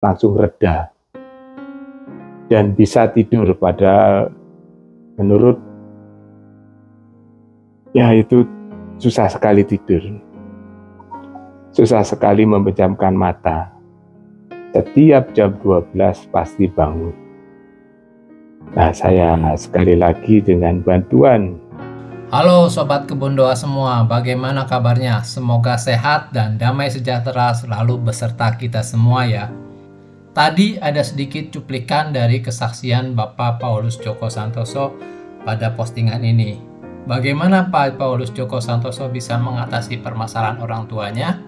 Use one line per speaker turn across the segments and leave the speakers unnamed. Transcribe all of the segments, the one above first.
langsung reda dan bisa tidur, pada menurut itu susah sekali tidur, susah sekali memejamkan mata. Setiap jam 12 pasti bangun. Nah, saya sekali lagi dengan bantuan.
Halo Sobat Kebun Doa semua, bagaimana kabarnya? Semoga sehat dan damai sejahtera selalu beserta kita semua ya. Tadi ada sedikit cuplikan dari kesaksian Bapak Paulus Djoko Santoso pada postingan ini. Bagaimana Pak Paulus Djoko Santoso bisa mengatasi permasalahan orang tuanya?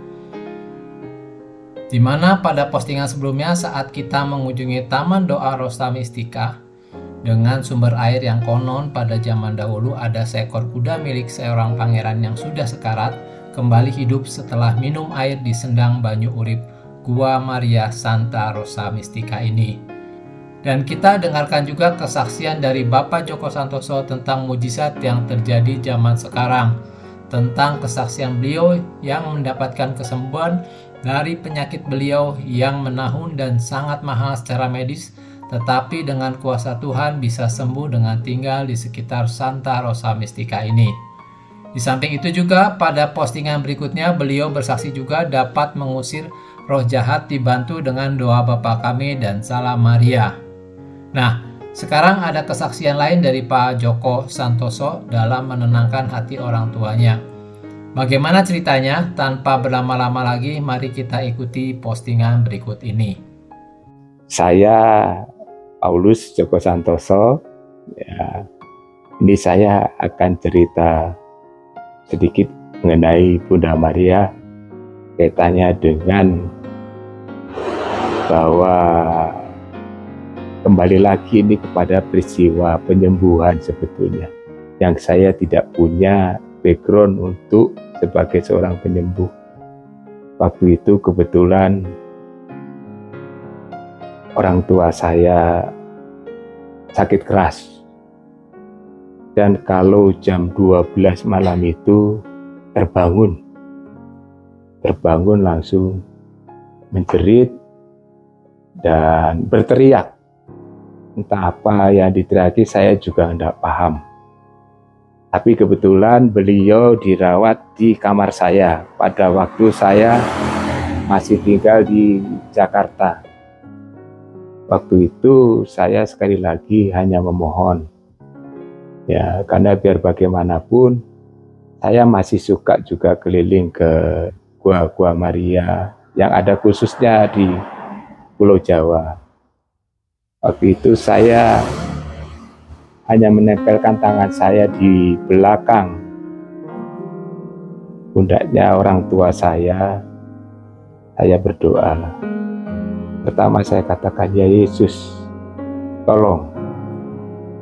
Di mana pada postingan sebelumnya saat kita mengunjungi Taman Doa Rosa Mistika dengan sumber air yang konon pada zaman dahulu ada seekor kuda milik seorang pangeran yang sudah sekarat kembali hidup setelah minum air di sendang banyu urip Gua Maria Santa Rosa Mistika ini. Dan kita dengarkan juga kesaksian dari Bapak Djoko Santoso tentang mujizat yang terjadi zaman sekarang, tentang kesaksian beliau yang mendapatkan kesembuhan dari penyakit beliau yang menahun dan sangat mahal secara medis, tetapi dengan kuasa Tuhan bisa sembuh dengan tinggal di sekitar Santa Rosa Mistika ini. Di samping itu juga pada postingan berikutnya beliau bersaksi juga dapat mengusir roh jahat dibantu dengan doa Bapa Kami dan Salam Maria. Nah, sekarang ada kesaksian lain dari Pak Djoko Santoso dalam menenangkan hati orang tuanya. Bagaimana ceritanya? Tanpa berlama-lama lagi, mari kita ikuti postingan berikut ini.
Saya Paulus Djoko Santoso. Ini saya akan cerita sedikit mengenai Bunda Maria, kaitannya dengan bahwa kembali lagi ini kepada peristiwa penyembuhan sebetulnya, yang saya tidak punya background untuk sebagai seorang penyembuh. Waktu itu kebetulan orang tua saya sakit keras, dan kalau jam 12 malam itu terbangun langsung menjerit dan berteriak. Entah apa yang diteriaki, saya juga tidak paham. Tapi kebetulan beliau dirawat di kamar saya pada waktu saya masih tinggal di Jakarta. Waktu itu saya sekali lagi hanya memohon, karena biar bagaimanapun saya masih suka juga keliling ke Gua Maria yang ada khususnya di Pulau Jawa. Waktu itu saya hanya menempelkan tangan saya di belakang pundaknya orang tua saya berdoa. Pertama saya katakan, ya Yesus, tolong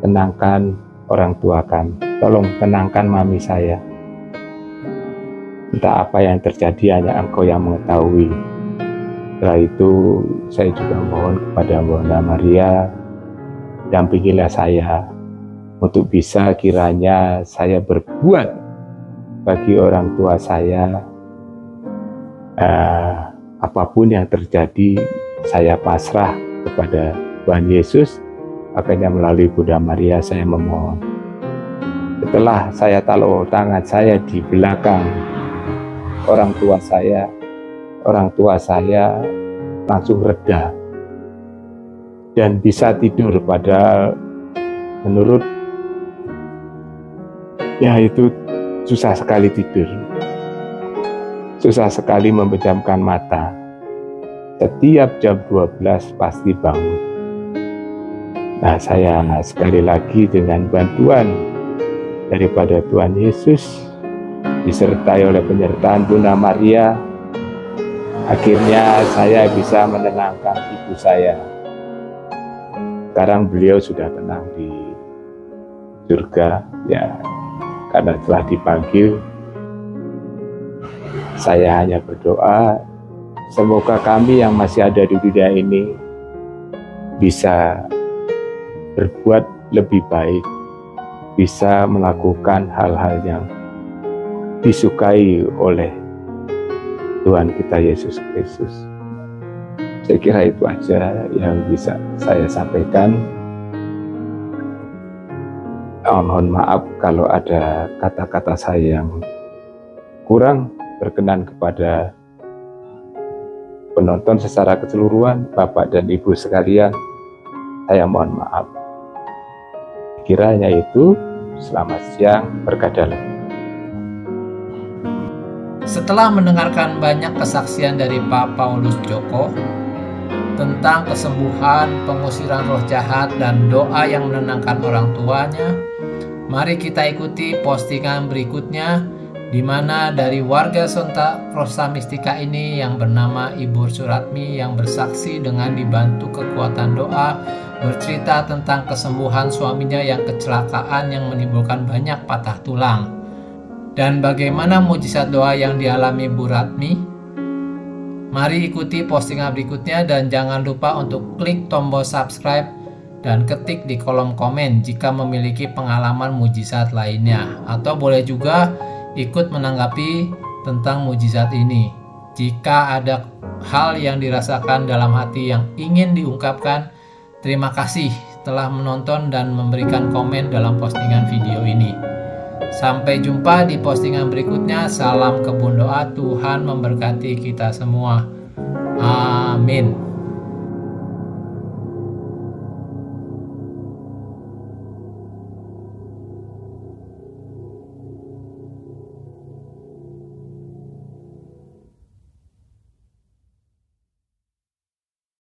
tenangkan orang tua kami, tolong tenangkan mami saya. Entah apa yang terjadi, hanya Engkau yang mengetahui. Setelah itu saya juga mohon kepada Bunda Maria, dampingilah saya untuk bisa kiranya saya berbuat bagi orang tua saya. Apapun yang terjadi, saya pasrah kepada Tuhan Yesus. Makanya melalui Bunda Maria saya memohon. Setelah saya taruh tangan saya di belakang orang tua saya langsung reda dan bisa tidur, pada menurut itu susah sekali tidur, susah sekali memejamkan mata. Setiap jam 12 pasti bangun. Nah, saya sekali lagi dengan bantuan daripada Tuhan Yesus, disertai oleh penyertaan Bunda Maria, akhirnya saya bisa menenangkan ibu saya. Sekarang beliau sudah tenang di surga, karena telah dipanggil. Saya hanya berdoa, semoga kami yang masih ada di dunia ini bisa berbuat lebih baik, bisa melakukan hal-hal yang disukai oleh Tuhan kita Yesus Kristus. Saya kira itu aja yang bisa saya sampaikan. Mohon maaf kalau ada kata-kata saya yang kurang berkenan kepada penonton secara keseluruhan, Bapak dan Ibu sekalian. Saya mohon maaf. Kiranya itu, selamat siang, berkah dalam.
Setelah mendengarkan banyak kesaksian dari Pak Paulus Djoko tentang kesembuhan, pengusiran roh jahat, dan doa yang menenangkan orang tuanya, mari kita ikuti postingan berikutnya, di mana dari warga Sontak Rosa Mistika ini yang bernama Ibu Suratmi yang bersaksi dengan dibantu kekuatan doa, bercerita tentang kesembuhan suaminya yang kecelakaan yang menimbulkan banyak patah tulang. Dan bagaimana mujizat doa yang dialami Bu Ratmi? Mari ikuti postingan berikutnya dan jangan lupa untuk klik tombol subscribe dan ketik di kolom komen jika memiliki pengalaman mujizat lainnya, atau boleh juga ikut menanggapi tentang mujizat ini. Jika ada hal yang dirasakan dalam hati yang ingin diungkapkan, terima kasih telah menonton dan memberikan komen dalam postingan video ini. Sampai jumpa di postingan berikutnya. Salam kebun doa. Tuhan memberkati kita semua. Amin.